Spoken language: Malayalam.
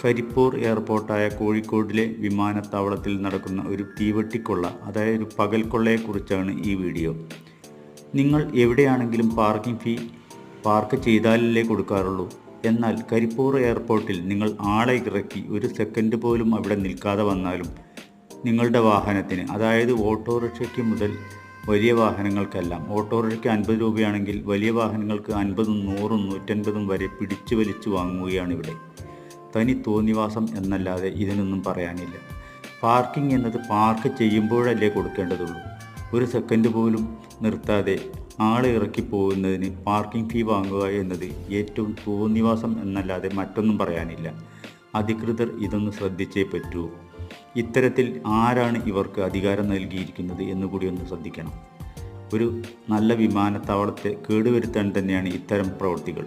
കരിപ്പൂർ എയർപോർട്ടായ കോഴിക്കോടിലെ വിമാനത്താവളത്തിൽ നടക്കുന്ന ഒരു തീവെട്ടിക്കൊള്ള, അതായത് ഒരു പകൽക്കൊള്ളയെക്കുറിച്ചാണ് ഈ വീഡിയോ. നിങ്ങൾ എവിടെയാണെങ്കിലും പാർക്കിംഗ് ഫീ പാർക്ക് ചെയ്താലല്ലേ കൊടുക്കാറുള്ളൂ. എന്നാൽ കരിപ്പൂർ എയർപോർട്ടിൽ നിങ്ങൾ ആളെ ഇറക്കി ഒരു സെക്കൻഡ് പോലും അവിടെ നിൽക്കാതെ വന്നാലും നിങ്ങളുടെ വാഹനത്തിന്, അതായത് ഓട്ടോറിക്ഷയ്ക്ക് മുതൽ വലിയ വാഹനങ്ങൾക്കെല്ലാം, ഓട്ടോറിക്ഷയ്ക്ക് 50 രൂപയാണെങ്കിൽ വലിയ വാഹനങ്ങൾക്ക് 50, 100, 150 വരെ പിടിച്ചു വലിച്ചു വാങ്ങുകയാണ് ഇവിടെ. തനി തോന്നിവാസം എന്നല്ലാതെ ഇതിനൊന്നും പറയാനില്ല. പാർക്കിംഗ് എന്നത് പാർക്ക് ചെയ്യുമ്പോഴല്ലേ കൊടുക്കേണ്ടതുള്ളൂ. ഒരു സെക്കൻഡ് പോലും നിർത്താതെ ആളെ ഇറക്കി പോകുന്നതിന് പാർക്കിംഗ് ഫീ വാങ്ങുക എന്നത് ഏറ്റവും തോന്നിവാസം എന്നല്ലാതെ മറ്റൊന്നും പറയാനില്ല. അധികൃതർ ഇതൊന്ന് ശ്രദ്ധിച്ചേ പറ്റൂ. ഇത്തരത്തിൽ ആരാണ് ഇവർക്ക് അധികാരം നൽകിയിരിക്കുന്നത് എന്നുകൂടി ഒന്ന് ശ്രദ്ധിക്കണം. ഒരു നല്ല വിമാനത്താവളത്തെ കേടുവരുത്താൻ തന്നെയാണ് ഇത്തരം പ്രവൃത്തികൾ.